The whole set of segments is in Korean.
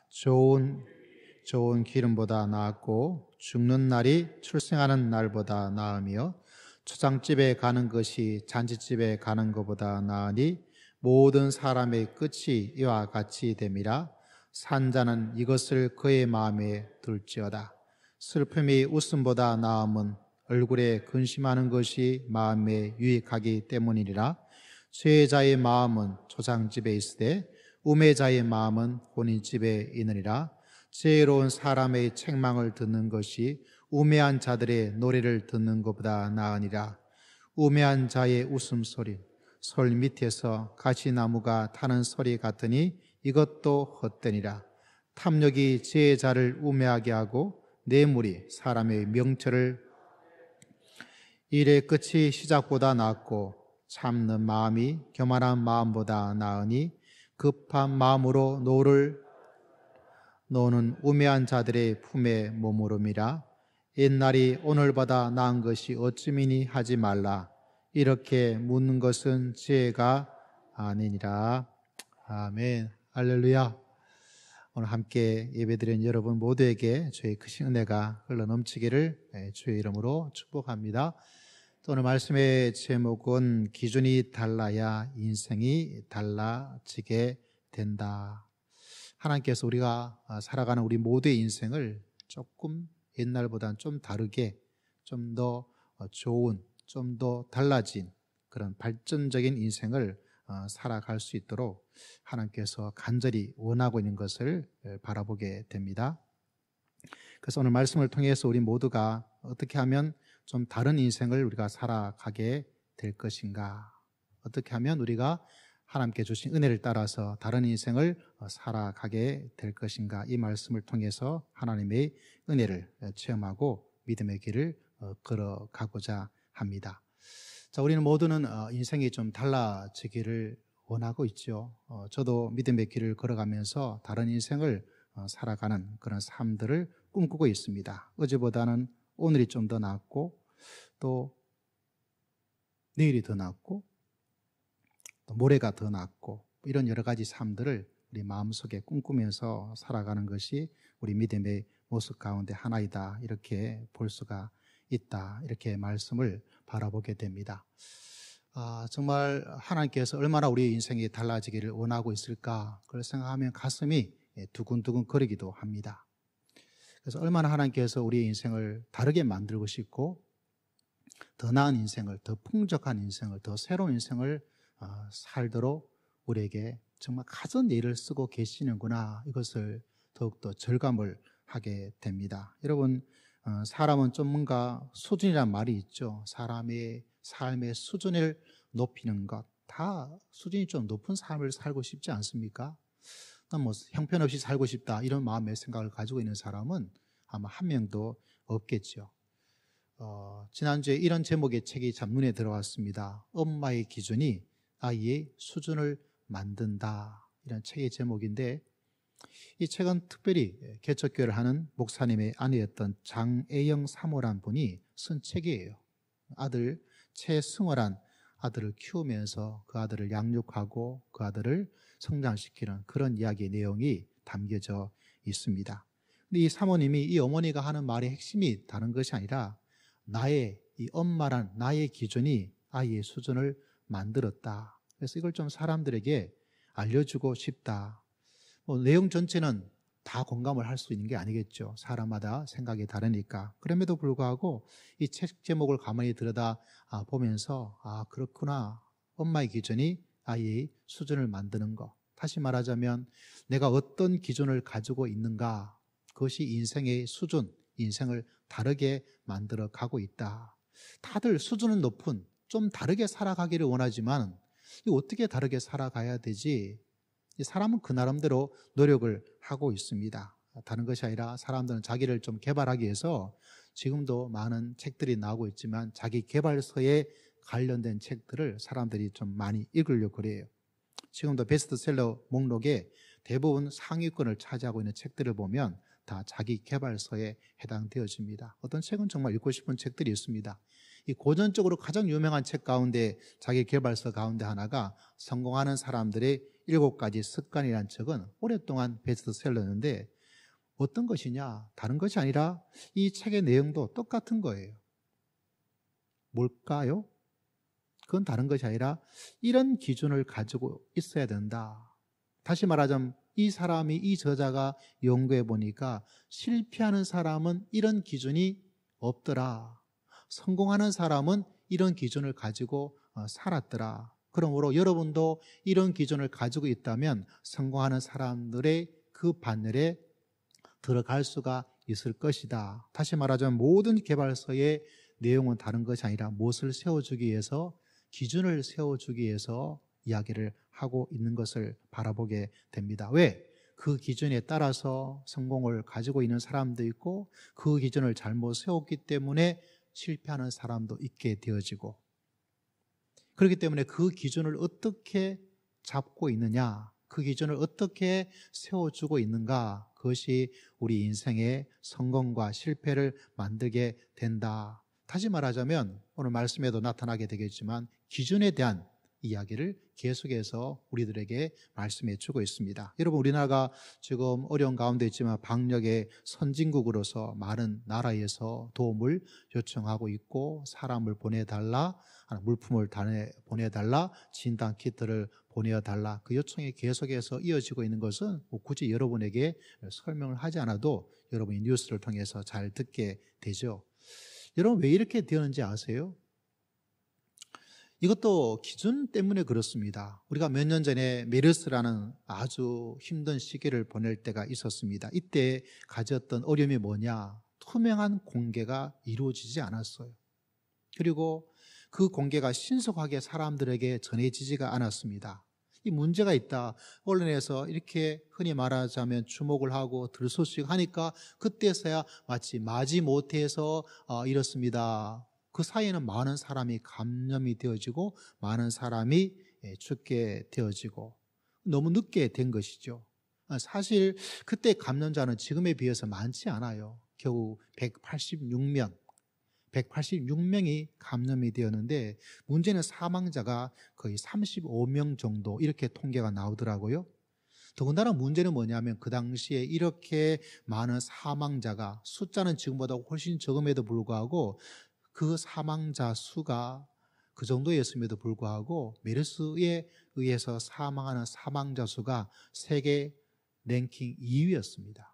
좋은 기름보다 나았고 죽는 날이 출생하는 날보다 나으며 초장집에 가는 것이 잔치집에 가는 것보다 나으니 모든 사람의 끝이 이와 같이 됨이라. 산자는 이것을 그의 마음에 둘지어다. 슬픔이 웃음보다 나음은 얼굴에 근심하는 것이 마음에 유익하기 때문이니라. 죄자의 마음은 초장집에 있으되 우매자의 마음은 혼인집에 있느니라. 지혜로운 사람의 책망을 듣는 것이 우매한 자들의 노래를 듣는 것보다 나으니라. 우매한 자의 웃음소리 솔 밑에서 가시나무가 타는 소리 같으니 이것도 헛되니라. 탐욕이 지혜자를 우매하게 하고 뇌물이 사람의 명철을. 일의 끝이 시작보다 낫고 참는 마음이 교만한 마음보다 나으니 급한 마음으로 노는 우매한 자들의 품에 머무름이라. 옛날이 오늘보다 나은 것이 어찌미니 하지 말라. 이렇게 묻는 것은 지혜가 아니니라. 아멘. 할렐루야. 오늘 함께 예배드린 여러분 모두에게 주의 크신 은혜가 흘러넘치기를 주의 이름으로 축복합니다. 또 오늘 말씀의 제목은 기준이 달라야 인생이 달라지게 된다. 하나님께서 우리가 살아가는 우리 모두의 인생을 조금 옛날보다는 좀 다르게, 좀 더 좋은, 좀 더 달라진 그런 발전적인 인생을 살아갈 수 있도록 하나님께서 간절히 원하고 있는 것을 바라보게 됩니다. 그래서 오늘 말씀을 통해서 우리 모두가 어떻게 하면 좀 다른 인생을 우리가 살아가게 될 것인가, 어떻게 하면 우리가 하나님께 주신 은혜를 따라서 다른 인생을 살아가게 될 것인가, 이 말씀을 통해서 하나님의 은혜를 체험하고 믿음의 길을 걸어가고자 합니다. 자, 우리는 모두는 인생이 좀 달라지기를 원하고 있죠. 저도 믿음의 길을 걸어가면서 다른 인생을 살아가는 그런 삶들을 꿈꾸고 있습니다. 어제보다는 오늘이 좀 더 낫고, 또 내일이 더 낫고, 또 모레가 더 낫고, 이런 여러 가지 삶들을 우리 마음속에 꿈꾸면서 살아가는 것이 우리 믿음의 모습 가운데 하나이다, 이렇게 볼 수가 있다, 이렇게 말씀을 바라보게 됩니다. 정말 하나님께서 얼마나 우리의 인생이 달라지기를 원하고 있을까, 그걸 생각하면 가슴이 두근두근 거리기도 합니다. 그래서 얼마나 하나님께서 우리의 인생을 다르게 만들고 싶고, 더 나은 인생을, 더 풍족한 인생을, 더 새로운 인생을 살도록 우리에게 정말 가전 예를 쓰고 계시는구나, 이것을 더욱더 절감을 하게 됩니다. 여러분, 사람은 좀 뭔가 수준이란 말이 있죠. 사람의 삶의 수준을 높이는 것, 다 수준이 좀 높은 삶을 살고 싶지 않습니까? 난 뭐 형편없이 살고 싶다, 이런 마음의 생각을 가지고 있는 사람은 아마 한 명도 없겠죠. 지난주에 이런 제목의 책이 참 눈에 들어왔습니다. 엄마의 기준이 아이의 수준을 만든다, 이런 책의 제목인데, 이 책은 특별히 개척교회를 하는 목사님의 아내였던 장애영 사모란 분이 쓴 책이에요. 아들 최승호란 아들을 키우면서 그 아들을 양육하고 그 아들을 성장시키는 그런 이야기의 내용이 담겨져 있습니다. 근데 이 사모님이, 이 어머니가 하는 말의 핵심이 다른 것이 아니라 나의, 이 엄마란 나의 기준이 아이의 수준을 만들었다. 그래서 이걸 좀 사람들에게 알려주고 싶다. 내용 전체는 다 공감을 할 수 있는 게 아니겠죠. 사람마다 생각이 다르니까. 그럼에도 불구하고 이 책 제목을 가만히 들여다 보면서, 그렇구나, 엄마의 기준이 아이의 수준을 만드는 것. 다시 말하자면 내가 어떤 기준을 가지고 있는가, 그것이 인생의 수준, 인생을 다르게 만들어 가고 있다. 다들 수준은 높은, 좀 다르게 살아가기를 원하지만 어떻게 다르게 살아가야 되지? 사람은 그 나름대로 노력을 하고 있습니다. 다른 것이 아니라 사람들은 자기를 좀 개발하기 위해서 지금도 많은 책들이 나오고 있지만 자기 개발서에 관련된 책들을 사람들이 좀 많이 읽으려고 그래요. 지금도 베스트셀러 목록에 대부분 상위권을 차지하고 있는 책들을 보면 다 자기 개발서에 해당되어집니다. 어떤 책은 정말 읽고 싶은 책들이 있습니다. 이 고전적으로 가장 유명한 책 가운데 자기 개발서 가운데 하나가 성공하는 사람들의 7가지 습관이라는 책은 오랫동안 베스트셀러였는데 어떤 것이냐? 다른 것이 아니라 이 책의 내용도 똑같은 거예요. 뭘까요? 그건 다른 것이 아니라 이런 기준을 가지고 있어야 된다. 다시 말하자면 이 저자가 연구해 보니까 실패하는 사람은 이런 기준이 없더라. 성공하는 사람은 이런 기준을 가지고 살았더라. 그러므로 여러분도 이런 기준을 가지고 있다면 성공하는 사람들의 그 반열에 들어갈 수가 있을 것이다. 다시 말하자면 모든 개발서의 내용은 다른 것이 아니라 무엇을 세워주기 위해서, 기준을 세워주기 위해서 이야기를 하고 있는 것을 바라보게 됩니다. 왜? 그 기준에 따라서 성공을 가지고 있는 사람도 있고 그 기준을 잘못 세웠기 때문에 실패하는 사람도 있게 되어지고, 그렇기 때문에 그 기준을 어떻게 잡고 있느냐, 그 기준을 어떻게 세워주고 있는가, 그것이 우리 인생의 성공과 실패를 만들게 된다. 다시 말하자면 오늘 말씀에도 나타나게 되겠지만 기준에 대한 이야기를 계속해서 우리들에게 말씀해 주고 있습니다. 여러분, 우리나라가 지금 어려운 가운데 있지만 방역의 선진국으로서 많은 나라에서 도움을 요청하고 있고, 사람을 보내달라, 물품을 보내달라, 진단 키트를 보내달라, 그 요청이 계속해서 이어지고 있는 것은 굳이 여러분에게 설명을 하지 않아도 여러분이 뉴스를 통해서 잘 듣게 되죠. 여러분, 왜 이렇게 되었는지 아세요? 이것도 기준 때문에 그렇습니다. 우리가 몇 년 전에 메르스라는 아주 힘든 시기를 보낼 때가 있었습니다. 이때 가졌던 어려움이 뭐냐? 투명한 공개가 이루어지지 않았어요. 그리고 그 공개가 신속하게 사람들에게 전해지지가 않았습니다. 이 문제가 있다. 언론에서 이렇게 흔히 말하자면 주목을 하고 들소식 하니까 그때서야 마치 마지못해서 이렇습니다. 그 사이에는 많은 사람이 감염이 되어지고 많은 사람이 죽게 되어지고 너무 늦게 된 것이죠. 사실 그때 감염자는 지금에 비해서 많지 않아요. 겨우 186명이 감염이 되었는데 문제는 사망자가 거의 35명 정도 이렇게 통계가 나오더라고요. 더군다나 문제는 뭐냐면 그 당시에 이렇게 많은 사망자가, 숫자는 지금보다 훨씬 적음에도 불구하고 그 사망자 수가 그 정도였음에도 불구하고 메르스에 의해서 사망하는 사망자 수가 세계 랭킹 2위였습니다.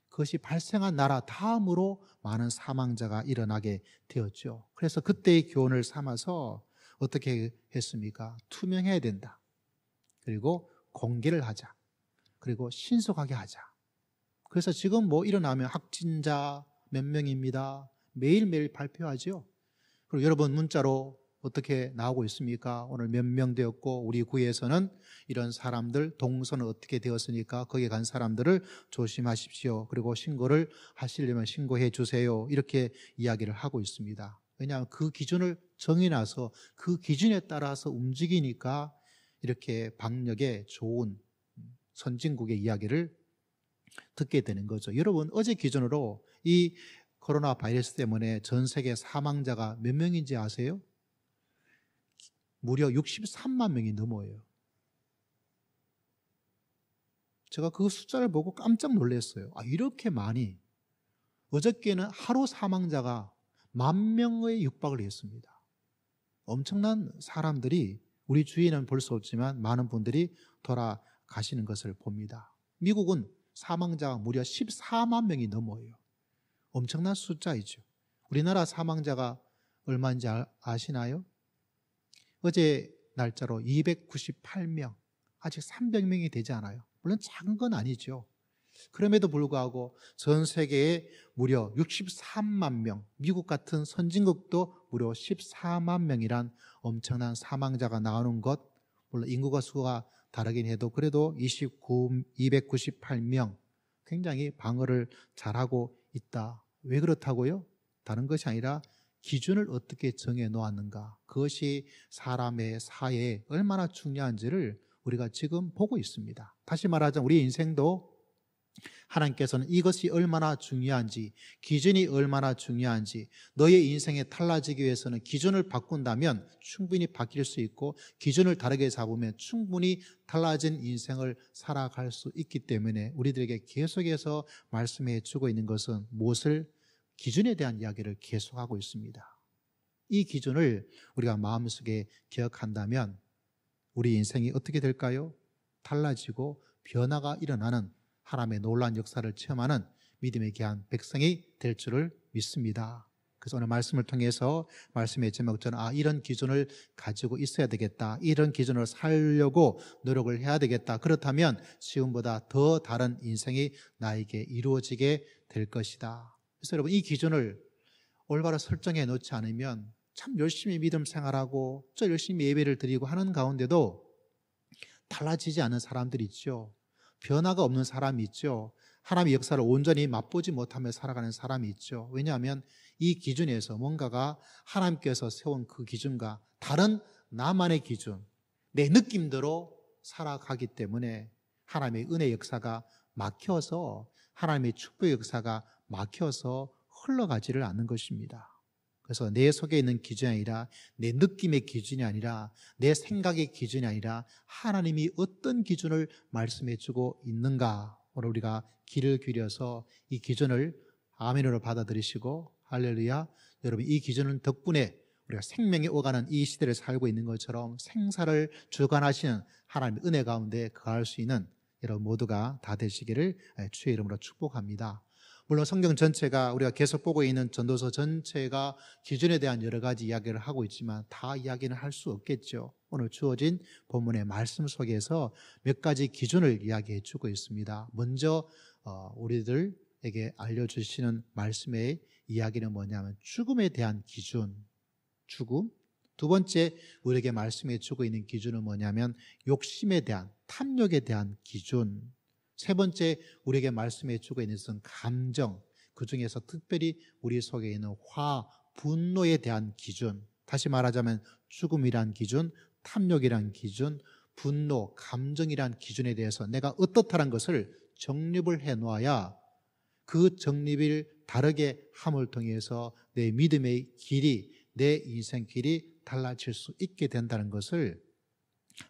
그것이 발생한 나라 다음으로 많은 사망자가 일어나게 되었죠. 그래서 그때의 교훈을 삼아서 어떻게 했습니까? 투명해야 된다. 그리고 공개를 하자. 그리고 신속하게 하자. 그래서 지금 뭐 일어나면 확진자 몇 명입니다. 매일매일 발표하죠. 그리고 여러분 문자로 어떻게 나오고 있습니까? 오늘 몇 명 되었고 우리 구에서는 이런 사람들 동선은 어떻게 되었으니까 거기에 간 사람들을 조심하십시오. 그리고 신고를 하시려면 신고해 주세요. 이렇게 이야기를 하고 있습니다. 왜냐하면 그 기준을 정해놔서 그 기준에 따라서 움직이니까 이렇게 방역에 좋은 선진국의 이야기를 듣게 되는 거죠. 여러분, 어제 기준으로 이 코로나 바이러스 때문에 전 세계 사망자가 몇 명인지 아세요? 무려 63만 명이 넘어요. 제가 그 숫자를 보고 깜짝 놀랐어요. 이렇게 많이. 어저께는 하루 사망자가 10,000명에 육박을 했습니다. 엄청난 사람들이, 우리 주위에는 볼 수 없지만 많은 분들이 돌아가시는 것을 봅니다. 미국은 사망자가 무려 14만 명이 넘어요. 엄청난 숫자이죠. 우리나라 사망자가 얼마인지 아시나요? 어제 날짜로 298명, 아직 300명이 되지 않아요. 물론 작은 건 아니죠. 그럼에도 불구하고 전 세계에 무려 63만 명, 미국 같은 선진국도 무려 14만 명이란 엄청난 사망자가 나오는 것, 물론 인구가 수가 다르긴 해도 그래도 298명, 굉장히 방어를 잘하고 있다. 왜 그렇다고요? 다른 것이 아니라 기준을 어떻게 정해 놓았는가, 그것이 사람의 사회에 얼마나 중요한지를 우리가 지금 보고 있습니다. 다시 말하자면 우리 인생도 하나님께서는 이것이 얼마나 중요한지, 기준이 얼마나 중요한지, 너의 인생에 달라지기 위해서는 기준을 바꾼다면 충분히 바뀔 수 있고, 기준을 다르게 잡으면 충분히 달라진 인생을 살아갈 수 있기 때문에 우리들에게 계속해서 말씀해 주고 있는 것은 무엇을? 기준에 대한 이야기를 계속하고 있습니다. 이 기준을 우리가 마음속에 기억한다면 우리 인생이 어떻게 될까요? 달라지고 변화가 일어나는 하나님의 놀라운 역사를 체험하는 믿음의 귀한 백성이 될 줄을 믿습니다. 그래서 오늘 말씀을 통해서 말씀의 제목처럼 이런 기준을 가지고 있어야 되겠다. 이런 기준을 살려고 노력을 해야 되겠다. 그렇다면 지금보다 더 다른 인생이 나에게 이루어지게 될 것이다. 그래서 여러분, 이 기준을 올바로 설정해 놓지 않으면 참 열심히 믿음 생활하고 저 열심히 예배를 드리고 하는 가운데도 달라지지 않은 사람들이 있죠. 변화가 없는 사람이 있죠. 하나님의 역사를 온전히 맛보지 못하며 살아가는 사람이 있죠. 왜냐하면 이 기준에서 뭔가가 하나님께서 세운 그 기준과 다른 나만의 기준, 내 느낌대로 살아가기 때문에 하나님의 은혜 역사가 막혀서, 하나님의 축복 역사가 막혀서 흘러가지를 않는 것입니다. 그래서 내 속에 있는 기준이 아니라, 내 느낌의 기준이 아니라, 내 생각의 기준이 아니라 하나님이 어떤 기준을 말씀해 주고 있는가, 오늘 우리가 귀를 기울여서 이 기준을 아멘으로 받아들이시고, 할렐루야, 여러분, 이 기준은 덕분에 우리가 생명이 오가는 이 시대를 살고 있는 것처럼 생사를 주관하시는 하나님의 은혜 가운데 거할 수 있는 여러분 모두가 다 되시기를 주의 이름으로 축복합니다. 물론 성경 전체가, 우리가 계속 보고 있는 전도서 전체가 기준에 대한 여러 가지 이야기를 하고 있지만 다 이야기는 할 수 없겠죠. 오늘 주어진 본문의 말씀 속에서 몇 가지 기준을 이야기해 주고 있습니다. 먼저 우리들에게 알려주시는 말씀의 이야기는 뭐냐면 죽음에 대한 기준, 죽음. 두 번째 우리에게 말씀해 주고 있는 기준은 뭐냐면 욕심에 대한, 탐욕에 대한 기준. 세 번째 우리에게 말씀해 주고 있는 것은 감정, 그 중에서 특별히 우리 속에 있는 분노에 대한 기준. 다시 말하자면 죽음이란 기준, 탐욕이란 기준, 분노, 감정이란 기준에 대해서 내가 어떻다는 것을 정립을 해 놓아야 그 정립을 다르게 함을 통해서 내 믿음의 길이, 내 인생 길이 달라질 수 있게 된다는 것을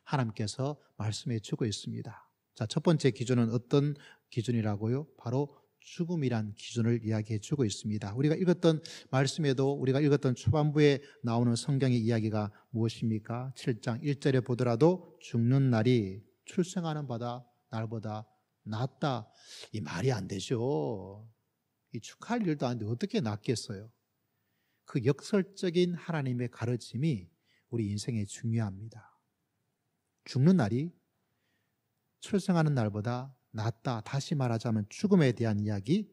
하나님께서 말씀해 주고 있습니다. 자, 첫 번째 기준은 어떤 기준이라고요? 바로 죽음이란 기준을 이야기해 주고 있습니다. 우리가 읽었던 말씀에도, 우리가 읽었던 초반부에 나오는 성경의 이야기가 무엇입니까? 7장 1절에 보더라도 죽는 날이 출생하는 날보다 낫다. 이 말이 안 되죠. 이 축하할 일도 아닌데 어떻게 낫겠어요? 그 역설적인 하나님의 가르침이 우리 인생에 중요합니다. 죽는 날이 출생하는 날보다 낫다. 다시 말하자면 죽음에 대한 이야기.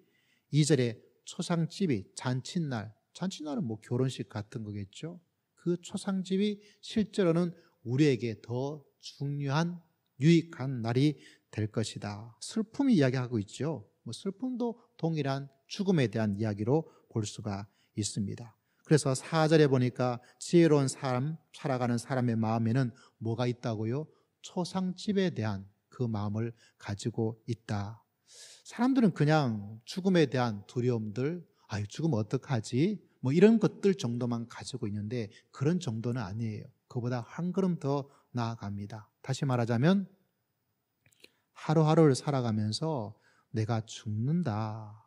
2절에 초상집이, 잔칫날은 뭐 결혼식 같은 거겠죠. 그 초상집이 실제로는 우리에게 더 중요한, 유익한 날이 될 것이다. 슬픔이 이야기하고 있죠. 뭐 슬픔도 동일한 죽음에 대한 이야기로 볼 수가 있습니다. 그래서 4절에 보니까 지혜로운 사람, 살아가는 사람의 마음에는 뭐가 있다고요? 초상집에 대한 그 마음을 가지고 있다. 사람들은 그냥 죽음에 대한 두려움들, 죽으면 어떡하지? 뭐 이런 것들 정도만 가지고 있는데 그런 정도는 아니에요. 그보다 한 걸음 더 나아갑니다. 다시 말하자면 하루하루를 살아가면서 내가 죽는다.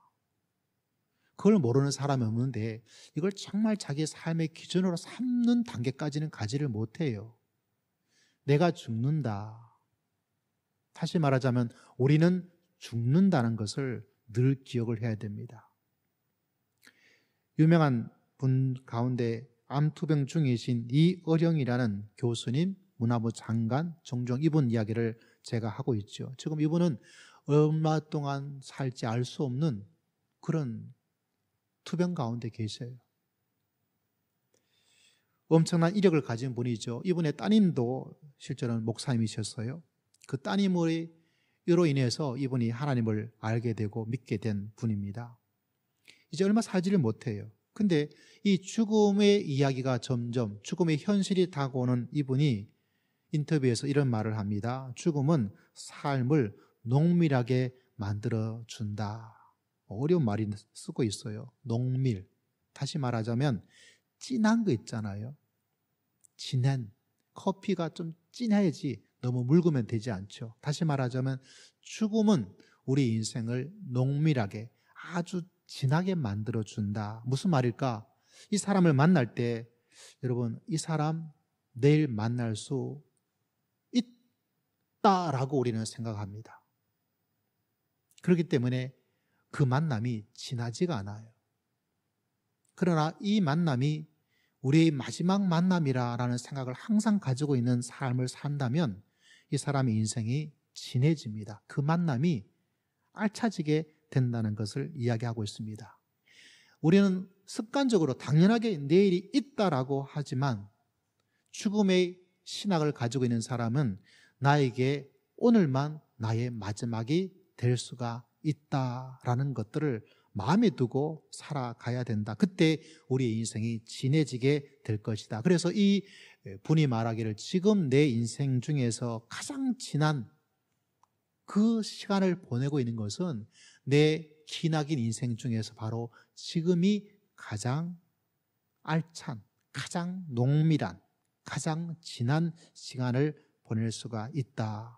그걸 모르는 사람이 없는데 이걸 정말 자기 삶의 기준으로 삼는 단계까지는 가지를 못해요. 내가 죽는다. 다시 말하자면 우리는 죽는다는 것을 늘 기억을 해야 됩니다. 유명한 분 가운데 암투병 중이신 이어령이라는 교수님, 문화부 장관, 종종 이분 이야기를 제가 하고 있죠. 지금 이분은 얼마 동안 살지 알 수 없는 그런 투병 가운데 계세요. 엄청난 이력을 가진 분이죠. 이분의 따님도 실제로는 목사님이셨어요. 그 따님으로 인해서 이분이 하나님을 알게 되고 믿게 된 분입니다. 이제 얼마 살지를 못해요. 근데 이 죽음의 이야기가 점점, 죽음의 현실이 다가오는 이분이 인터뷰에서 이런 말을 합니다. 죽음은 삶을 농밀하게 만들어준다. 어려운 말이 쓰고 있어요. 농밀. 다시 말하자면 진한 거 있잖아요. 진한 커피가 좀 진해야지 너무 묽으면 되지 않죠. 다시 말하자면 죽음은 우리 인생을 농밀하게 아주 진하게 만들어준다. 무슨 말일까? 이 사람을 만날 때 여러분 이 사람 내일 만날 수 있다라고 우리는 생각합니다. 그렇기 때문에 그 만남이 지나지가 않아요. 그러나 이 만남이 우리의 마지막 만남이라는 생각을 항상 가지고 있는 삶을 산다면 이 사람의 인생이 진해집니다. 그 만남이 알차지게 된다는 것을 이야기하고 있습니다. 우리는 습관적으로 당연하게 내일이 있다라고 하지만 죽음의 신학을 가지고 있는 사람은 나에게 오늘만 나의 마지막이 될 수가 있다라는 것들을 마음에 두고 살아가야 된다. 그때 우리의 인생이 진해지게 될 것이다. 그래서 이 분이 말하기를 지금 내 인생 중에서 가장 진한 그 시간을 보내고 있는 것은 내 기나긴 인생 중에서 바로 지금이 가장 알찬, 가장 농밀한, 가장 진한 시간을 보낼 수가 있다.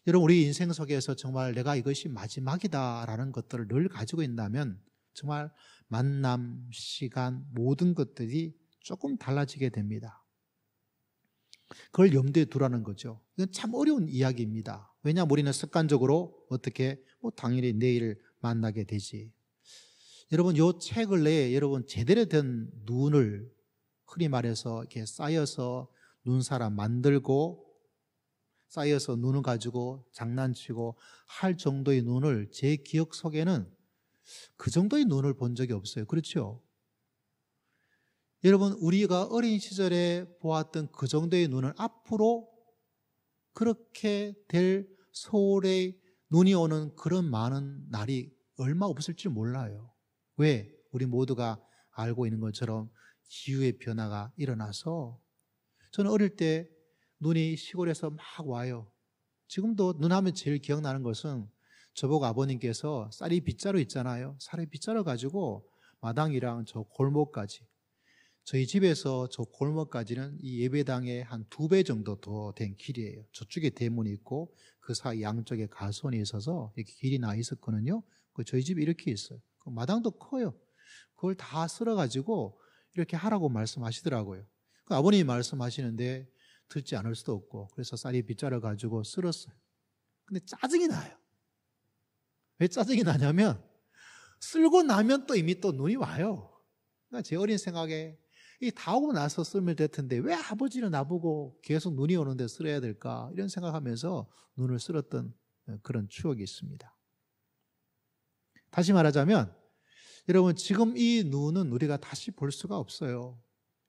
여러분 우리 인생 속에서 정말 내가 이것이 마지막이다라는 것들을 늘 가지고 있다면 정말 만남, 시간, 모든 것들이 조금 달라지게 됩니다. 그걸 염두에 두라는 거죠. 이건 참 어려운 이야기입니다. 왜냐하면 우리는 습관적으로 어떻게 당연히 내일 만나게 되지. 여러분 이 책을 내에 여러분 제대로 된 눈을 흔히 말해서 이렇게 쌓여서 눈사람 만들고 쌓여서 눈을 가지고 장난치고 할 정도의 눈을 제 기억 속에는 그 정도의 눈을 본 적이 없어요. 그렇죠? 여러분 우리가 어린 시절에 보았던 그 정도의 눈을 앞으로 그렇게 될 서울에 눈이 오는 그런 많은 날이 얼마 없을지 몰라요. 왜? 우리 모두가 알고 있는 것처럼 기후의 변화가 일어나서 저는 어릴 때 눈이 시골에서 막 와요. 지금도 눈 하면 제일 기억나는 것은 저보고 아버님께서 쌀이 빗자루 있잖아요. 쌀이 빗자루 가지고 마당이랑 저 골목까지 저희 집에서 저 골목까지는 이 예배당의 한 2배 정도 더 된 길이에요. 저쪽에 대문이 있고 그 사이 양쪽에 가선이 있어서 이렇게 길이 나 있었거든요. 저희 집이 이렇게 있어요. 그 마당도 커요. 그걸 다 쓸어가지고 이렇게 하라고 말씀하시더라고요. 그 아버님이 말씀하시는데 듣지 않을 수도 없고 그래서 쌀이 빗자루 가지고 쓸었어요. 근데 짜증이 나요. 왜 짜증이 나냐면 쓸고 나면 또 이미 또 눈이 와요. 그러니까 제 어린 생각에 이 다 오고 나서 쓰면 될 텐데 왜 아버지는 나보고 계속 눈이 오는데 쓸어야 될까 이런 생각하면서 눈을 쓸었던 그런 추억이 있습니다. 다시 말하자면 여러분 지금 이 눈은 우리가 다시 볼 수가 없어요.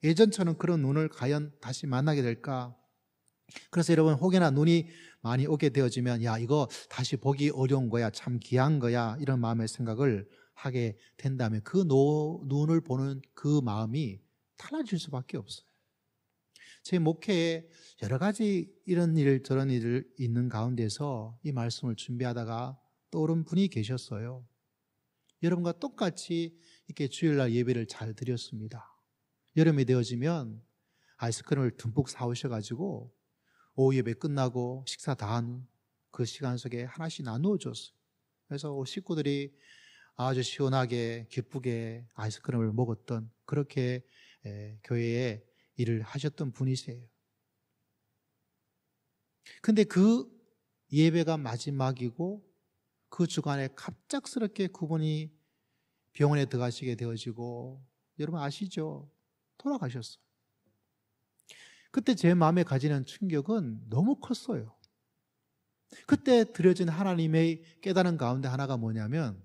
예전처럼 그런 눈을 과연 다시 만나게 될까? 그래서 여러분 혹여나 눈이 많이 오게 되어지면 야 이거 다시 보기 어려운 거야 참 귀한 거야 이런 마음의 생각을 하게 된다면 그 눈을 보는 그 마음이 달라질 수밖에 없어요. 제 목회에 여러 가지 이런 일 저런 일을 있는 가운데서 이 말씀을 준비하다가 떠오른 분이 계셨어요. 여러분과 똑같이 이렇게 주일날 예배를 잘 드렸습니다. 여름이 되어지면 아이스크림을 듬뿍 사오셔가지고 오후 예배 끝나고 식사 다 한 그 시간 속에 하나씩 나누어 줬어요. 그래서 식구들이 아주 시원하게 기쁘게 아이스크림을 먹었던 그렇게 교회에 일을 하셨던 분이세요. 근데 그 예배가 마지막이고 그 주간에 갑작스럽게 그분이 병원에 들어가시게 되어지고 여러분 아시죠? 돌아가셨어요. 그때 제 마음에 가지는 충격은 너무 컸어요. 그때 드려진 하나님의 깨달은 가운데 하나가 뭐냐면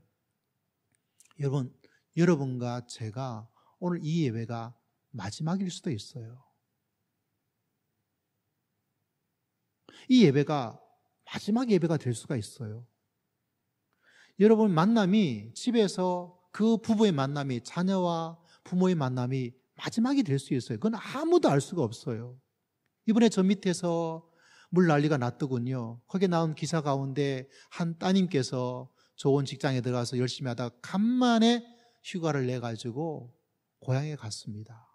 여러분과 제가 오늘 이 예배가 마지막일 수도 있어요. 이 예배가 마지막 예배가 될 수가 있어요. 여러분 만남이 집에서 그 부부의 만남이 자녀와 부모의 만남이 마지막이 될 수 있어요. 그건 아무도 알 수가 없어요. 이번에 저 밑에서 물 난리가 났더군요. 거기에 나온 기사 가운데 한 따님께서 좋은 직장에 들어가서 열심히 하다가 간만에 휴가를 내가지고 고향에 갔습니다.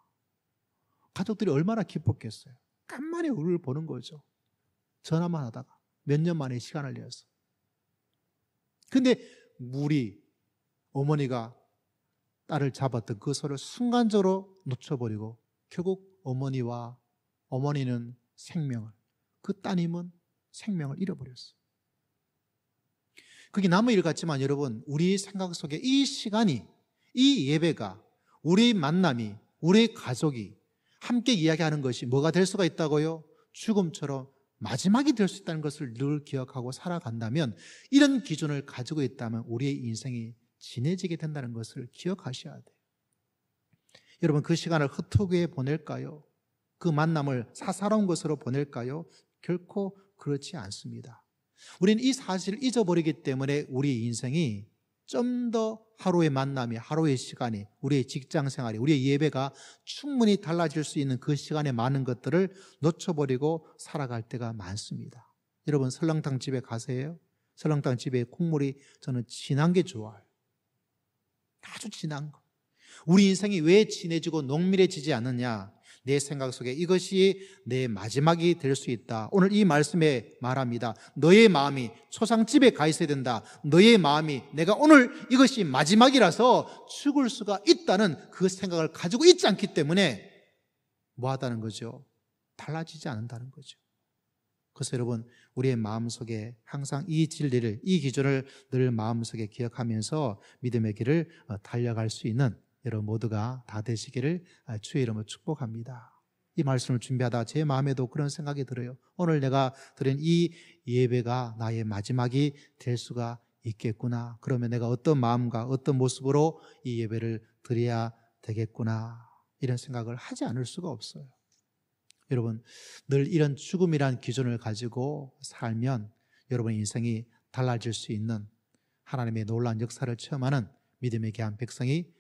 가족들이 얼마나 기뻤겠어요. 간만에 우리를 보는 거죠. 전화만 하다가 몇 년 만에 시간을 내어서. 근데 물이 어머니가 딸을 잡았던 그 소를 순간적으로 놓쳐버리고 결국 어머니는 생명을, 그 따님은 생명을 잃어버렸어요. 그게 남의 일 같지만 여러분, 우리 생각 속에 이 시간이, 이 예배가, 우리 만남이, 우리 가족이 함께 이야기하는 것이 뭐가 될 수가 있다고요? 죽음처럼 마지막이 될 수 있다는 것을 늘 기억하고 살아간다면, 이런 기준을 가지고 있다면 우리의 인생이 진해지게 된다는 것을 기억하셔야 돼요. 여러분, 그 시간을 흩어게 보낼까요? 그 만남을 사사로운 것으로 보낼까요? 결코 그렇지 않습니다. 우리는 이 사실을 잊어버리기 때문에 우리 인생이 좀 더 하루의 만남이, 하루의 시간이, 우리의 직장 생활이, 우리의 예배가 충분히 달라질 수 있는 그 시간에 많은 것들을 놓쳐버리고 살아갈 때가 많습니다. 여러분, 설렁탕 집에 가세요? 설렁탕 집에 국물이 저는 진한 게 좋아요. 아주 진한 거. 우리 인생이 왜 진해지고 농밀해지지 않느냐? 내 생각 속에 이것이 내 마지막이 될 수 있다. 오늘 이 말씀에 말합니다. 너의 마음이 초상집에 가 있어야 된다. 너의 마음이 내가 오늘 이것이 마지막이라서 죽을 수가 있다는 그 생각을 가지고 있지 않기 때문에 뭐 하다는 거죠? 달라지지 않는다는 거죠. 그래서 여러분, 우리의 마음속에 항상 이 진리를, 이 기준을 늘 마음속에 기억하면서 믿음의 길을 달려갈 수 있는 여러분 모두가 다 되시기를 주의 이름으로 축복합니다. 이 말씀을 준비하다 제 마음에도 그런 생각이 들어요. 오늘 내가 드린 이 예배가 나의 마지막이 될 수가 있겠구나. 그러면 내가 어떤 마음과 어떤 모습으로 이 예배를 드려야 되겠구나. 이런 생각을 하지 않을 수가 없어요. 여러분, 늘 이런 죽음이란 기준을 가지고 살면 여러분의 인생이 달라질 수 있는 하나님의 놀라운 역사를 체험하는 믿음의 귀한 백성이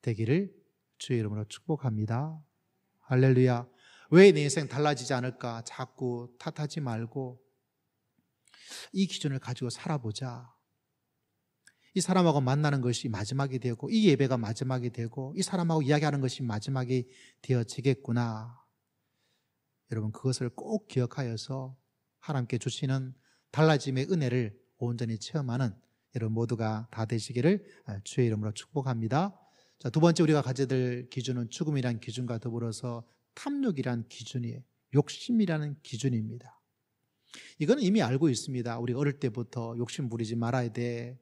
되기를 주의 이름으로 축복합니다. 할렐루야. 왜 내 인생 달라지지 않을까? 자꾸 탓하지 말고 이 기준을 가지고 살아보자. 이 사람하고 만나는 것이 마지막이 되고, 이 예배가 마지막이 되고, 이 사람하고 이야기하는 것이 마지막이 되어지겠구나. 여러분, 그것을 꼭 기억하여서 하나님께 주시는 달라짐의 은혜를 온전히 체험하는 여러분 모두가 다 되시기를 주의 이름으로 축복합니다. 자, 두 번째 우리가 가져야 될 기준은 죽음이란 기준과 더불어서 탐욕이란 기준이에요. 욕심이라는 기준입니다. 이거는 이미 알고 있습니다. 우리 어릴 때부터 욕심 부리지 말아야 돼.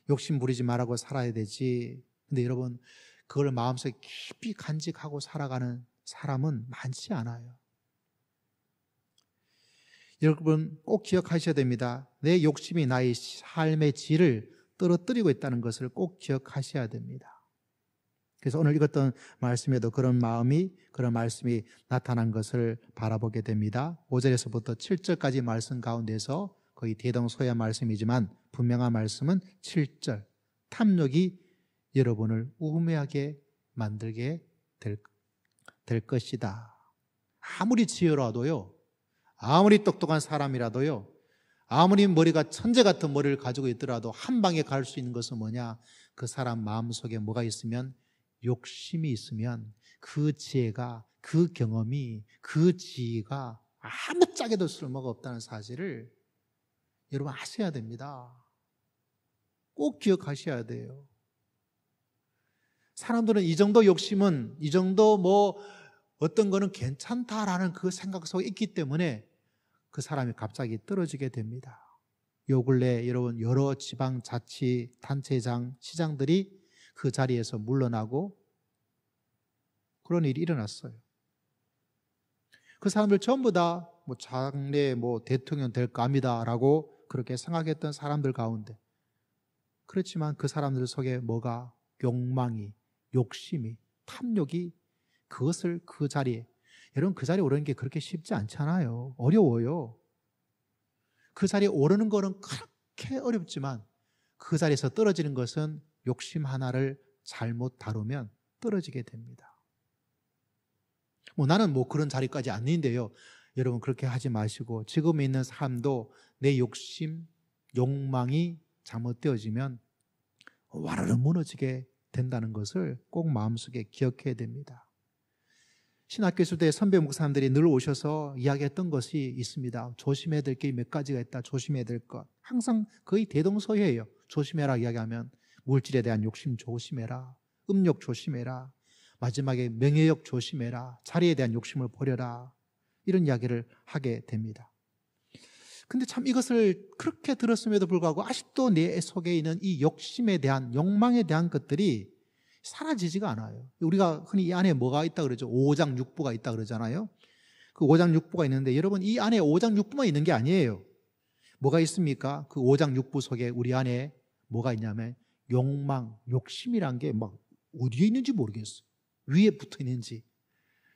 욕심 부리지 말라고 살아야 되지. 근데 여러분, 그걸 마음속에 깊이 간직하고 살아가는 사람은 많지 않아요. 여러분 꼭 기억하셔야 됩니다. 내 욕심이 나의 삶의 질을 떨어뜨리고 있다는 것을 꼭 기억하셔야 됩니다. 그래서 오늘 읽었던 말씀에도 그런 말씀이 나타난 것을 바라보게 됩니다. 5절에서부터 7절까지 말씀 가운데서 거의 대동소이한 말씀이지만 분명한 말씀은 7절. 탐욕이 여러분을 우매하게 만들게 될 것이다. 아무리 지혜로워도요, 아무리 똑똑한 사람이라도요, 아무리 머리가 천재 같은 머리를 가지고 있더라도 한 방에 갈 수 있는 것은 뭐냐? 그 사람 마음속에 뭐가 있으면, 욕심이 있으면 그 지혜가, 그 경험이, 그 지혜가 아무 짝에도 쓸모가 없다는 사실을 여러분 아셔야 됩니다. 꼭 기억하셔야 돼요. 사람들은 이 정도 욕심은, 이 정도 어떤 거는 괜찮다라는 그 생각 속에 있기 때문에 그 사람이 갑자기 떨어지게 됩니다. 요 근래 여러분 여러 지방자치단체장, 시장들이 그 자리에서 물러나고 그런 일이 일어났어요. 그 사람들 전부 다 장래 대통령 될 겁니다라고 그렇게 생각했던 사람들 가운데, 그렇지만 그 사람들 속에 뭐가, 욕망이, 욕심이, 탐욕이 그것을 그 자리에, 여러분 그 자리에 오르는 게 그렇게 쉽지 않잖아요. 어려워요. 그 자리에 오르는 거는 그렇게 어렵지만 그 자리에서 떨어지는 것은 욕심 하나를 잘못 다루면 떨어지게 됩니다. 나는 그런 자리까지 안 있는데요. 여러분 그렇게 하지 마시고 지금에 있는 삶도 내 욕심, 욕망이 잘못되어지면 와르르 무너지게 된다는 것을 꼭 마음속에 기억해야 됩니다. 신학교 있을 때 선배 목사님들이 늘 오셔서 이야기했던 것이 있습니다. 조심해야 될 게 몇 가지가 있다. 조심해야 될 것. 항상 거의 대동소이해요. 조심해라 이야기하면 물질에 대한 욕심 조심해라. 음욕 조심해라. 마지막에 명예욕 조심해라. 자리에 대한 욕심을 버려라. 이런 이야기를 하게 됩니다. 근데 참 이것을 그렇게 들었음에도 불구하고 아직도 내 속에 있는 이 욕심에 대한, 욕망에 대한 것들이 사라지지가 않아요. 우리가 흔히 이 안에 뭐가 있다 그러죠? 오장육부가 있다 그러잖아요. 그 오장육부가 있는데 여러분 이 안에 오장육부만 있는 게 아니에요. 뭐가 있습니까? 그 오장육부 속에 우리 안에 뭐가 있냐면 욕망, 욕심이란 게 막 어디에 있는지 모르겠어요. 위에 붙어 있는지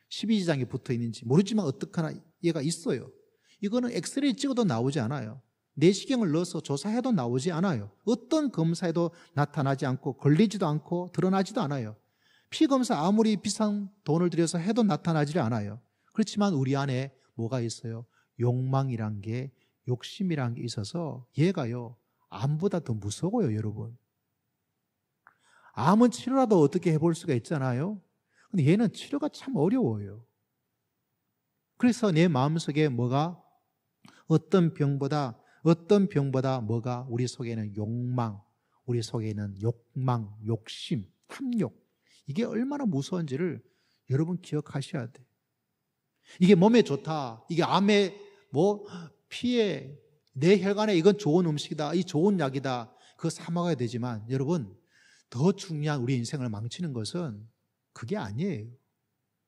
12지장에 붙어 있는지 모르지만 어떡하나 얘가 있어요. 이거는 엑스레이 찍어도 나오지 않아요. 내시경을 넣어서 조사해도 나오지 않아요. 어떤 검사에도 나타나지 않고 걸리지도 않고 드러나지도 않아요. 피검사 아무리 비싼 돈을 들여서 해도 나타나지 않아요. 그렇지만 우리 안에 뭐가 있어요? 욕망이란 게, 욕심이란 게 있어서 얘가요 암보다 더 무서워요. 여러분, 암은 치료라도 어떻게 해볼 수가 있잖아요. 근데 얘는 치료가 참 어려워요. 그래서 내 마음속에 뭐가 어떤 병보다 뭐가 우리 속에는 욕망, 우리 속에는 욕망, 욕심, 탐욕, 이게 얼마나 무서운지를 여러분 기억하셔야 돼요. 이게 몸에 좋다, 이게 암에 피에 내 혈관에 이건 좋은 음식이다, 이 좋은 약이다, 그거 사 먹어야 되지만 여러분 더 중요한 우리 인생을 망치는 것은 그게 아니에요.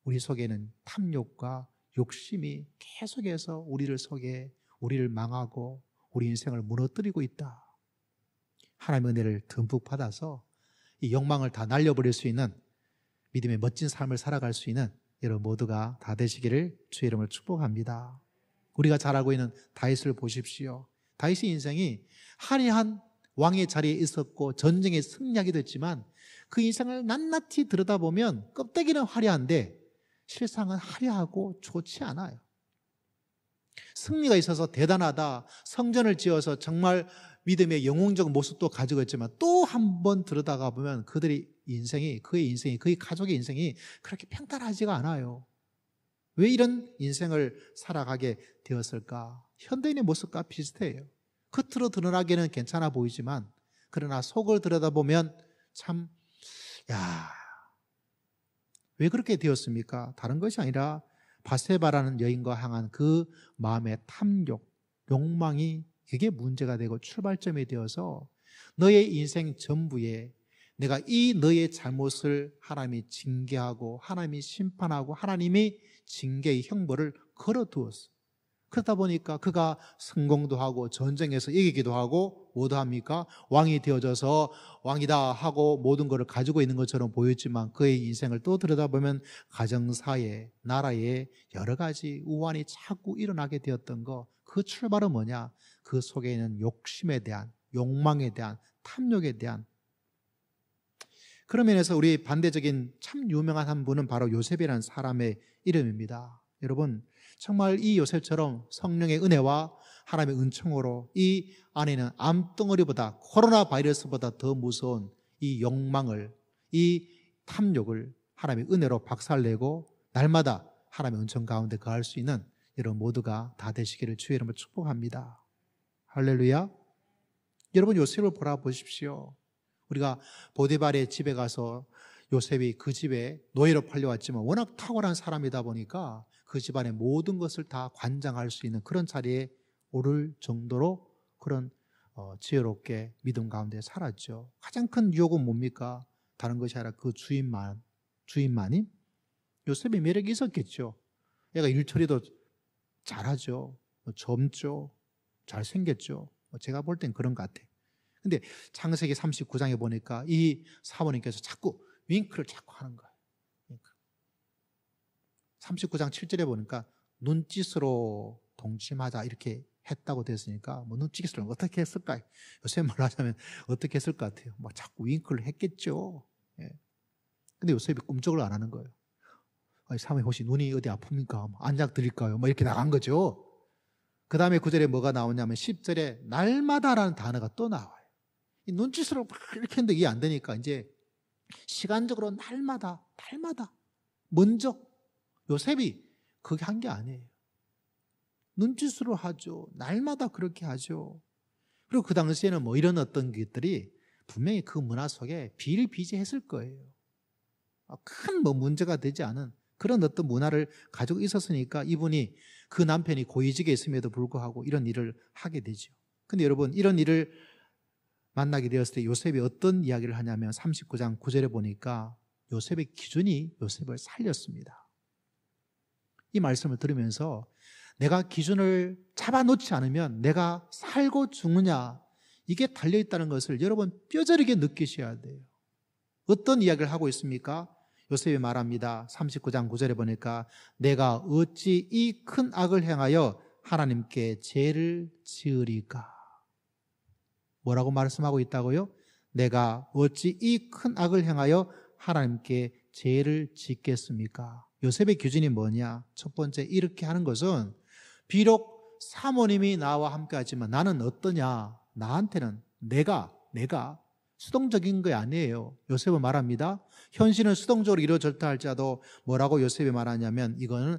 우리 속에는 탐욕과 욕심이 계속해서 우리를 속에 우리를 망하고 우리 인생을 무너뜨리고 있다. 하나님의 은혜를 듬뿍 받아서 이 욕망을 다 날려버릴 수 있는 믿음의 멋진 삶을 살아갈 수 있는 여러분 모두가 다 되시기를 주의 이름으로 축복합니다. 우리가 잘 알고 있는 다윗을 보십시오. 다윗의 인생이 화려한 왕의 자리에 있었고 전쟁에 승리하게 됐지만 그 인생을 낱낱이 들여다보면 껍데기는 화려한데 실상은 화려하고 좋지 않아요. 승리가 있어서 대단하다, 성전을 지어서 정말 믿음의 영웅적 모습도 가지고 있지만 또 한 번 들여다가 보면 그의 인생이, 그의 가족의 인생이 그렇게 평탄하지가 않아요. 왜 이런 인생을 살아가게 되었을까? 현대인의 모습과 비슷해요. 겉으로 드러나기는 괜찮아 보이지만 그러나 속을 들여다보면 참, 왜 그렇게 되었습니까? 다른 것이 아니라 바세바라는 여인과 향한 그 마음의 탐욕, 욕망이 그게 문제가 되고 출발점이 되어서 너의 인생 전부에 내가 이 너의 잘못을 하나님이 징계하고 하나님이 심판하고 하나님이 징계의 형벌을 걸어두었어. 그러다 보니까 그가 성공도 하고 전쟁에서 이기기도 하고 뭐도 합니까? 왕이 되어져서 왕이다 하고 모든 것을 가지고 있는 것처럼 보였지만 그의 인생을 또 들여다보면 가정사에, 나라에 여러 가지 우환이 자꾸 일어나게 되었던 거, 그 출발은 뭐냐? 그 속에 있는 욕심에 대한, 욕망에 대한, 탐욕에 대한. 그런 면에서 우리 반대적인 참 유명한 한 분은 바로 요셉이라는 사람의 이름입니다. 여러분, 정말 이 요셉처럼 성령의 은혜와 하나님의 은총으로 이 안에는 암덩어리보다, 코로나 바이러스보다 더 무서운 이 욕망을, 이 탐욕을 하나님의 은혜로 박살내고 날마다 하나님의 은총 가운데 거할 수 있는 여러분 모두가 다 되시기를 주의 이름으로 축복합니다. 할렐루야. 여러분 요셉을 보십시오. 우리가 보디발의 집에 가서 요셉이 그 집에 노예로 팔려왔지만 워낙 탁월한 사람이다 보니까 그 집안의 모든 것을 다 관장할 수 있는 그런 자리에 오를 정도로 그런 지혜롭게 믿음 가운데 살았죠. 가장 큰 유혹은 뭡니까? 다른 것이 아니라 그 주인만이 요셉의 매력이 있었겠죠. 얘가 일처리도 잘하죠. 젊죠. 잘생겼죠. 제가 볼 땐 그런 것 같아요. 근데 창세기 39장에 보니까 이 사모님께서 자꾸 윙크를 자꾸 하는 거예요. 39장 7절에 보니까 눈짓으로 동침하자 이렇게 했다고 됐으니까 눈짓을 어떻게 했을까요? 요새 말로 하자면 어떻게 했을 것 같아요? 자꾸 윙크를 했겠죠. 예. 근데 요셉이 꿈쩍을 안 하는 거예요. 사모님 혹시 눈이 어디 아픕니까? 안약 드릴까요? 뭐 이렇게 나간 거죠. 그 다음에 9절에 뭐가 나오냐면 10절에 날마다라는 단어가 또 나와요. 이 눈짓으로 막 이렇게 했는데 이게 안 되니까 이제 시간적으로 날마다 먼저 요셉이 그게 한 게 아니에요. 눈짓으로 하죠. 날마다 그렇게 하죠. 그리고 그 당시에는 뭐 이런 어떤 것들이 분명히 그 문화 속에 비일비재했을 거예요. 큰 뭐 문제가 되지 않은 그런 어떤 문화를 가지고 있었으니까 이분이 그 남편이 고위직에 있음에도 불구하고 이런 일을 하게 되죠. 근데 여러분 이런 일을 만나게 되었을 때 요셉이 어떤 이야기를 하냐면 39장 9절에 보니까 요셉의 기준이 요셉을 살렸습니다. 이 말씀을 들으면서 내가 기준을 잡아놓지 않으면 내가 살고 죽느냐 이게 달려있다는 것을 여러분 뼈저리게 느끼셔야 돼요. 어떤 이야기를 하고 있습니까? 요셉이 말합니다. 39장 9절에 보니까 내가 어찌 이 큰 악을 행하여 하나님께 죄를 지으리까? 뭐라고 말씀하고 있다고요? 내가 어찌 이 큰 악을 행하여 하나님께 죄를 짓겠습니까? 요셉의 기준이 뭐냐? 첫 번째 이렇게 하는 것은 비록 사모님이 나와 함께 하지만 나는 어떠냐? 나한테는 내가 수동적인 게 아니에요. 요셉은 말합니다. 현실은 수동적으로 이루어졌다 할지라도 뭐라고 요셉이 말하냐면 이거는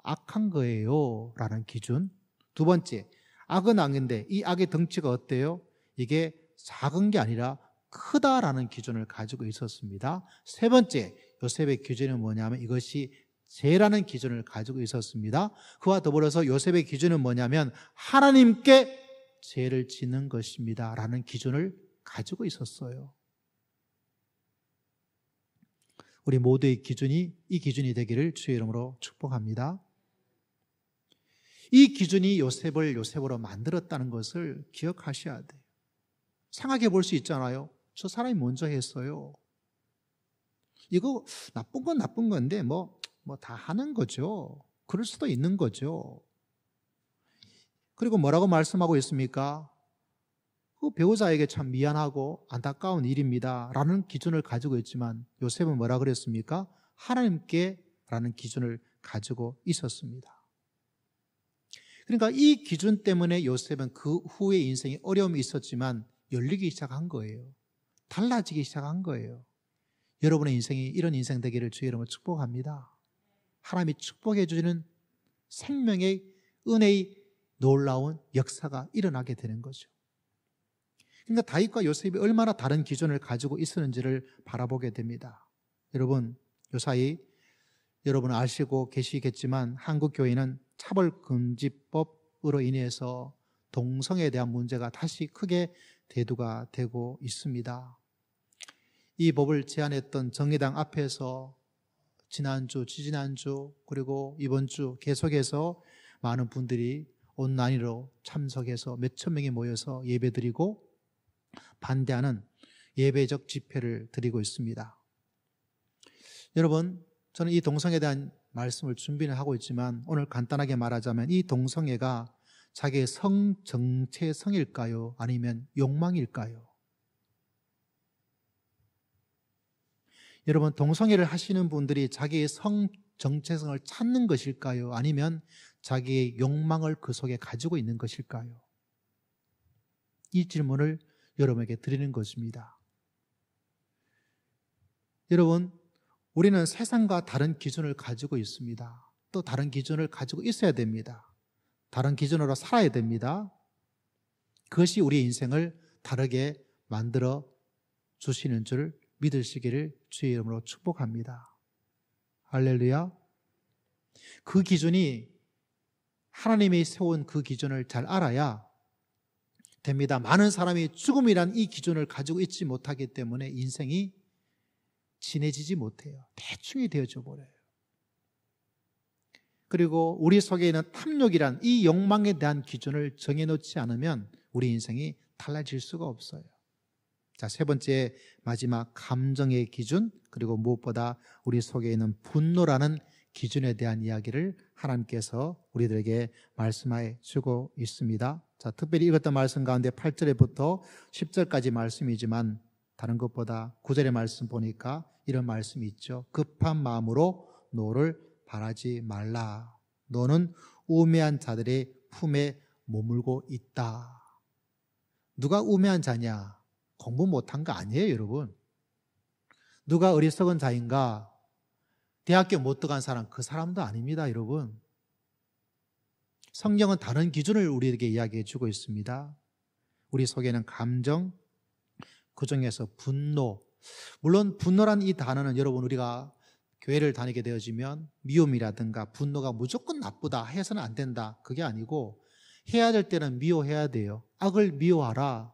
악한 거예요 라는 기준. 두 번째, 악은 악인데 이 악의 덩치가 어때요? 이게 작은 게 아니라 크다라는 기준을 가지고 있었습니다. 세 번째, 요셉의 기준은 뭐냐면 이것이 죄라는 기준을 가지고 있었습니다. 그와 더불어서 요셉의 기준은 뭐냐면 하나님께 죄를 짓는 것입니다 라는 기준을 가지고 있었어요. 우리 모두의 기준이 이 기준이 되기를 주의 이름으로 축복합니다. 이 기준이 요셉을 요셉으로 만들었다는 것을 기억하셔야 돼요. 생각해 볼 수 있잖아요. 저 사람이 먼저 했어요. 이거 나쁜 건 나쁜 건데 뭐 다 하는 거죠. 그럴 수도 있는 거죠. 그리고 뭐라고 말씀하고 있습니까? 그 배우자에게 참 미안하고 안타까운 일입니다 라는 기준을 가지고 있지만 요셉은 뭐라 그랬습니까? 하나님께 라는 기준을 가지고 있었습니다. 그러니까 이 기준 때문에 요셉은 그 후에 인생에 어려움이 있었지만 열리기 시작한 거예요. 달라지기 시작한 거예요. 여러분의 인생이 이런 인생 되기를 주의 이름으로 축복합니다. 하나님이 축복해 주시는 생명의 은혜의 놀라운 역사가 일어나게 되는 거죠. 그러니까 다윗과 요셉이 얼마나 다른 기준을 가지고 있었는지를 바라보게 됩니다. 여러분, 요사이 여러분 아시고 계시겠지만 한국 교회는 차별금지법으로 인해서 동성애에 대한 문제가 다시 크게 대두가 되고 있습니다. 이 법을 제안했던 정의당 앞에서 지난주, 지지난주 그리고 이번 주 계속해서 많은 분들이 온라인으로 참석해서 몇천 명이 모여서 예배드리고 반대하는 예배적 집회를 드리고 있습니다. 여러분, 저는 이 동성애에 대한 말씀을 준비는 하고 있지만 오늘 간단하게 말하자면 이 동성애가 자기의 성 정체성일까요? 아니면 욕망일까요? 여러분, 동성애를 하시는 분들이 자기의 성 정체성을 찾는 것일까요? 아니면 자기의 욕망을 그 속에 가지고 있는 것일까요? 이 질문을 여러분에게 드리는 것입니다. 여러분, 우리는 세상과 다른 기준을 가지고 있습니다. 또 다른 기준을 가지고 있어야 됩니다. 다른 기준으로 살아야 됩니다. 그것이 우리 인생을 다르게 만들어 주시는 줄 믿으시기를 주의 이름으로 축복합니다. 할렐루야. 그 기준이 하나님이 세운 그 기준을 잘 알아야 됩니다. 많은 사람이 죽음이란 이 기준을 가지고 있지 못하기 때문에 인생이 진해지지 못해요. 대충이 되어져 버려요. 그리고 우리 속에 있는 탐욕이란 이 욕망에 대한 기준을 정해놓지 않으면 우리 인생이 달라질 수가 없어요. 자, 세 번째 마지막 감정의 기준, 그리고 무엇보다 우리 속에 있는 분노라는 기준에 대한 이야기를 하나님께서 우리들에게 말씀해 주고 있습니다. 자, 특별히 읽었던 말씀 가운데 8절부터 10절까지 말씀이지만 다른 것보다 9절의 말씀 보니까 이런 말씀이 있죠. 급한 마음으로 노를 바라지 말라. 너는 우매한 자들의 품에 머물고 있다. 누가 우매한 자냐? 공부 못한 거 아니에요, 여러분. 누가 어리석은 자인가? 대학교 못 들어간 사람, 그 사람도 아닙니다, 여러분. 성경은 다른 기준을 우리에게 이야기해 주고 있습니다. 우리 속에는 감정, 그 중에서 분노. 물론 분노란 이 단어는 여러분 우리가 교회를 다니게 되어지면 미움이라든가 분노가 무조건 나쁘다 해서는 안 된다, 그게 아니고 해야 될 때는 미워해야 돼요. 악을 미워하라.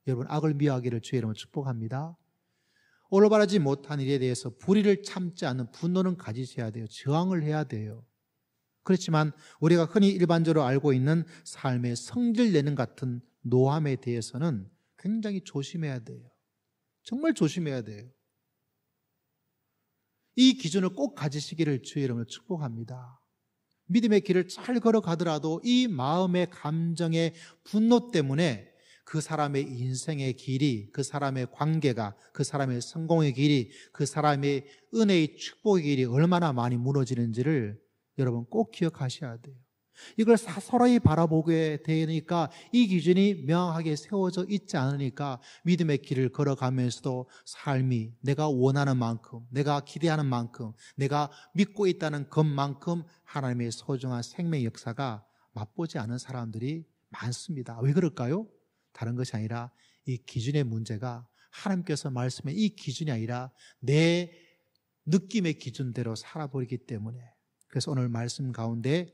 여러분, 악을 미워하기를 주의 이름으로 축복합니다. 올바르지 못한 일에 대해서 불의를 참지 않는 분노는 가지셔야 돼요. 저항을 해야 돼요. 그렇지만 우리가 흔히 일반적으로 알고 있는 삶의 성질 내는 같은 노함에 대해서는 굉장히 조심해야 돼요. 정말 조심해야 돼요. 이 기준을 꼭 가지시기를 주의 이름으로 축복합니다. 믿음의 길을 잘 걸어가더라도 이 마음의 감정의 분노 때문에 그 사람의 인생의 길이, 그 사람의 관계가, 그 사람의 성공의 길이, 그 사람의 은혜의 축복의 길이 얼마나 많이 무너지는지를 여러분 꼭 기억하셔야 돼요. 이걸 서로히 바라보게 되니까 이 기준이 명확하게 세워져 있지 않으니까 믿음의 길을 걸어가면서도 삶이 내가 원하는 만큼, 내가 기대하는 만큼, 내가 믿고 있다는 것만큼 하나님의 소중한 생명 역사가 맛보지 않은 사람들이 많습니다. 왜 그럴까요? 다른 것이 아니라 이 기준의 문제가 하나님께서 말씀한 이 기준이 아니라 내 느낌의 기준대로 살아버리기 때문에, 그래서 오늘 말씀 가운데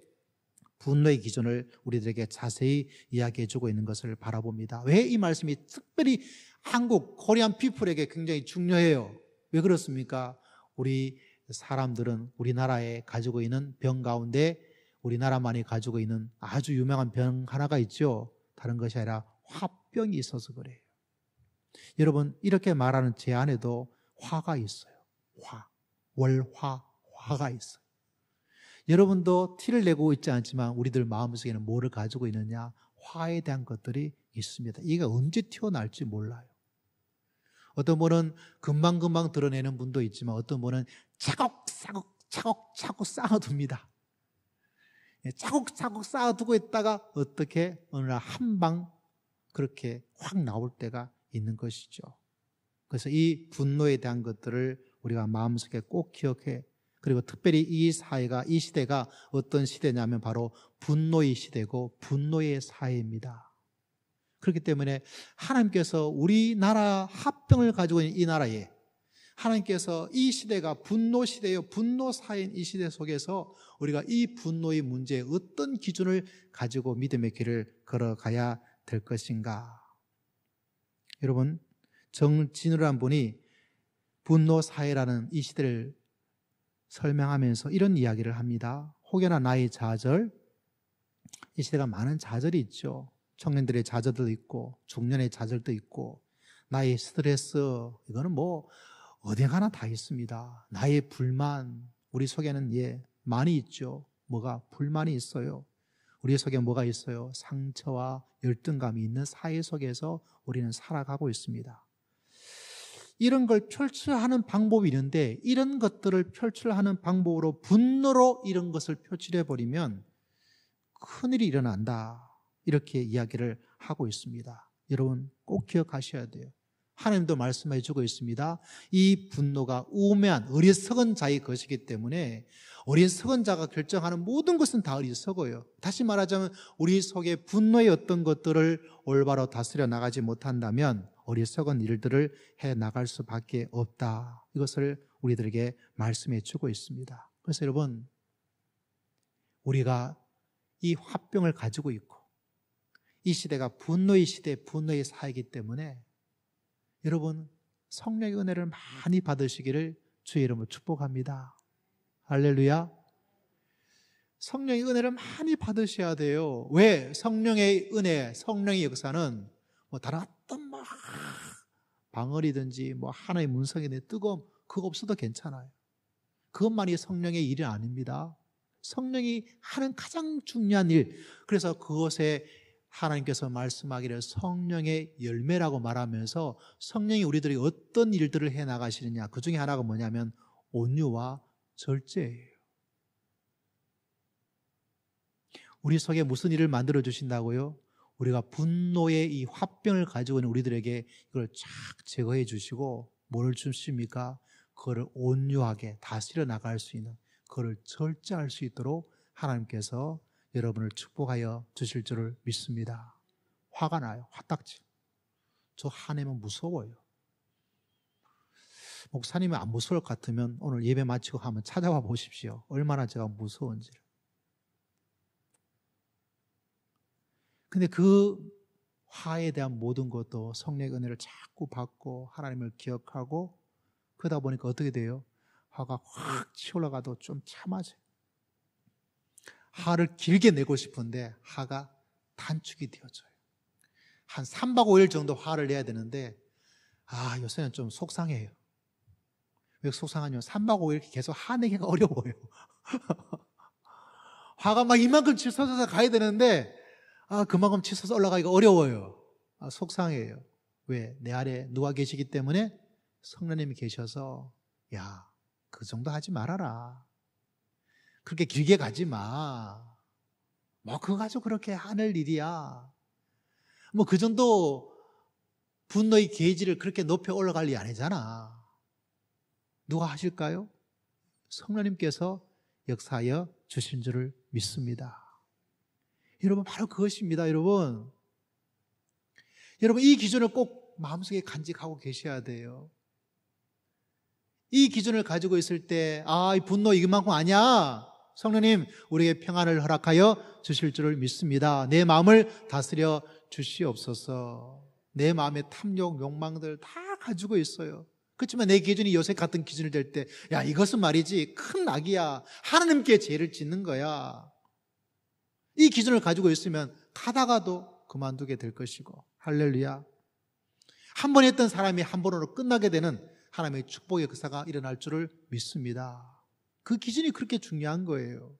분노의 기준을 우리들에게 자세히 이야기해 주고 있는 것을 바라봅니다. 왜 이 말씀이 특별히 한국 코리안 피플에게 굉장히 중요해요? 왜 그렇습니까? 우리 사람들은 우리나라에 가지고 있는 병 가운데 우리나라만이 가지고 있는 아주 유명한 병 하나가 있죠. 다른 것이 아니라 화병이 있어서 그래요. 여러분, 이렇게 말하는 제 안에도 화가 있어요. 화가 있어요. 여러분도 티를 내고 있지 않지만 우리들 마음속에는 뭐를 가지고 있느냐? 화에 대한 것들이 있습니다. 이게 언제 튀어나올지 몰라요. 어떤 분은 금방금방 드러내는 분도 있지만 어떤 분은 차곡차곡 쌓아둡니다. 차곡차곡 쌓아두고 있다가 어떻게 어느 날 한 방 그렇게 확 나올 때가 있는 것이죠. 그래서 이 분노에 대한 것들을 우리가 마음속에 꼭 기억해, 그리고 특별히 이 사회가, 이 시대가 어떤 시대냐면 바로 분노의 시대고 분노의 사회입니다. 그렇기 때문에 하나님께서 우리나라 합병을 가지고 있는 이 나라에 하나님께서 이 시대가 분노 시대요, 분노 사회인 이 시대 속에서 우리가 이 분노의 문제에 어떤 기준을 가지고 믿음의 길을 걸어가야 될 것인가. 여러분, 정진우라는 분이 분노 사회라는 이 시대를 설명하면서 이런 이야기를 합니다. 혹여나 나의 좌절, 이 시대가 많은 좌절이 있죠. 청년들의 좌절도 있고 중년의 좌절도 있고 나의 스트레스, 이거는 뭐 어디 가나 다 있습니다. 나의 불만, 우리 속에는 많이 있죠. 뭐가 불만이 있어요. 우리 속에 뭐가 있어요? 상처와 열등감이 있는 사회 속에서 우리는 살아가고 있습니다. 이런 걸 표출하는 방법이 있는데 이런 것들을 표출하는 방법으로 분노로 이런 것을 표출해버리면 큰일이 일어난다, 이렇게 이야기를 하고 있습니다. 여러분 꼭 기억하셔야 돼요. 하나님도 말씀해 주고 있습니다. 이 분노가 우매한 어리석은 자의 것이기 때문에 어리석은 자가 결정하는 모든 것은 다 어리석어요. 다시 말하자면 우리 속에 분노의 어떤 것들을 올바로 다스려 나가지 못한다면 어리석은 일들을 해 나갈 수밖에 없다. 이것을 우리들에게 말씀해 주고 있습니다. 그래서 여러분, 우리가 이 화병을 가지고 있고 이 시대가 분노의 시대, 분노의 사회이기 때문에 여러분 성령의 은혜를 많이 받으시기를 주의 이름으로 축복합니다. 할렐루야. 성령의 은혜를 많이 받으셔야 돼요. 왜? 성령의 은혜, 성령의 역사는 뭐 다른 어떤 방언이든지 하나의 문성이든지 뜨거움, 그거 없어도 괜찮아요. 그것만이 성령의 일이 아닙니다. 성령이 하는 가장 중요한 일, 그래서 그것에 하나님께서 말씀하기를 성령의 열매라고 말하면서 성령이 우리들이 어떤 일들을 해나가시느냐, 그 중에 하나가 뭐냐면 온유와 절제예요. 우리 속에 무슨 일을 만들어 주신다고요? 우리가 분노의 이 화병을 가지고 있는 우리들에게 이걸 쫙 제거해 주시고 뭐를 주십니까? 그거를 온유하게 다스려 나갈 수 있는, 그거를 절제할 수 있도록 하나님께서 여러분을 축복하여 주실 줄을 믿습니다. 화가 나요. 화딱지. 저 화내면 무서워요. 목사님이 안 무서울 것 같으면 오늘 예배 마치고 한번 찾아와 보십시오. 얼마나 제가 무서운지를. 근데 그 화에 대한 모든 것도 성령의 은혜를 자꾸 받고 하나님을 기억하고 그러다 보니까 어떻게 돼요? 화가 확 치올라가도 좀 참아져요. 화를 길게 내고 싶은데 화가 단축이 되어져요. 한 3박 5일 정도 화를 내야 되는데 요새는 좀 속상해요. 왜 속상하냐면 3박 5일 계속 화내기가 어려워요. 화가 막 이만큼 치솟아서 가야 되는데 그만큼 치솟아 올라가기가 어려워요. 속상해요. 왜? 내 아래 누가 계시기 때문에 성령님이 계셔서 그 정도 하지 말아라. 그렇게 길게 가지 마. 뭐 그거 가지고 그렇게 하늘 일이야. 뭐 그 정도 분노의 게이지를 그렇게 높여 올라갈 일 아니잖아. 누가 하실까요? 성령님께서 역사하여 주신 줄을 믿습니다. 여러분 바로 그것입니다. 여러분 이 기준을 꼭 마음속에 간직하고 계셔야 돼요. 이 기준을 가지고 있을 때 이 분노 이만큼 아니야. 성령님 우리에게 평안을 허락하여 주실 줄을 믿습니다. 내 마음을 다스려 주시옵소서. 내 마음의 탐욕, 욕망들 다 가지고 있어요. 그렇지만 내 기준이 요새 같은 기준이 될 때 이것은 말이지 큰 악이야. 하나님께 죄를 짓는 거야. 이 기준을 가지고 있으면 가다가도 그만두게 될 것이고 할렐루야. 한 번 했던 사람이 한 번으로 끝나게 되는 하나님의 축복의 역사가 일어날 줄을 믿습니다. 그 기준이 그렇게 중요한 거예요.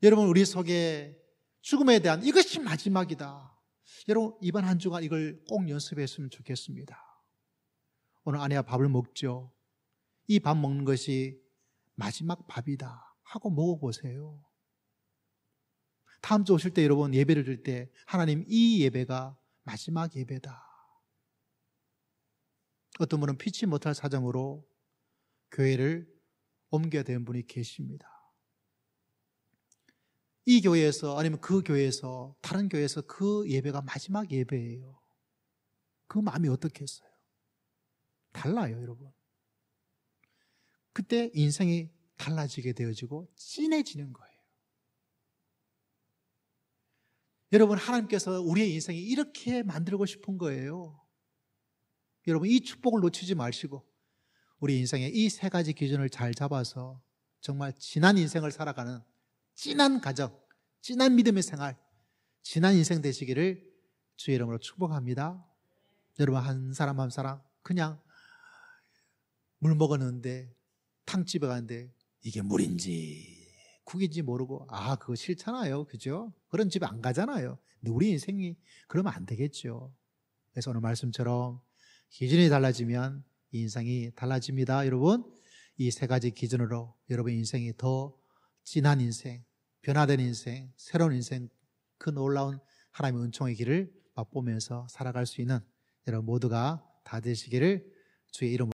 여러분 우리 속에 죽음에 대한 이것이 마지막이다. 여러분 이번 한 주간 이걸 꼭 연습했으면 좋겠습니다. 오늘 아내와 밥을 먹죠. 이 밥 먹는 것이 마지막 밥이다 하고 먹어보세요. 다음 주 오실 때 여러분 예배를 드릴 때 하나님 이 예배가 마지막 예배다. 어떤 분은 피치 못할 사정으로 교회를 옮겨야 되는 분이 계십니다. 이 교회에서 아니면 그 교회에서 다른 교회에서 그 예배가 마지막 예배예요. 그 마음이 어떻겠어요? 달라요, 여러분. 그때 인생이 달라지게 되어지고 진해지는 거예요. 여러분 하나님께서 우리의 인생이 이렇게 만들고 싶은 거예요. 여러분 이 축복을 놓치지 마시고 우리 인생의 이 세 가지 기준을 잘 잡아서 정말 진한 인생을 살아가는 진한 가정, 진한 믿음의 생활, 진한 인생 되시기를 주의 이름으로 축복합니다. 여러분 한 사람 한 사람 그냥 물 먹었는데 탕집에 갔는데 이게 물인지 국인지 모르고 그거 싫잖아요. 그죠? 그런 집에 안 가잖아요. 근데 우리 인생이 그러면 안 되겠죠. 그래서 오늘 말씀처럼 기준이 달라지면 인생이 달라집니다. 여러분 이 세 가지 기준으로 여러분 인생이 더 진한 인생, 변화된 인생, 새로운 인생 그 놀라운 하나님의 은총의 길을 맛보면서 살아갈 수 있는 여러분 모두가 다 되시기를 주의 이름으로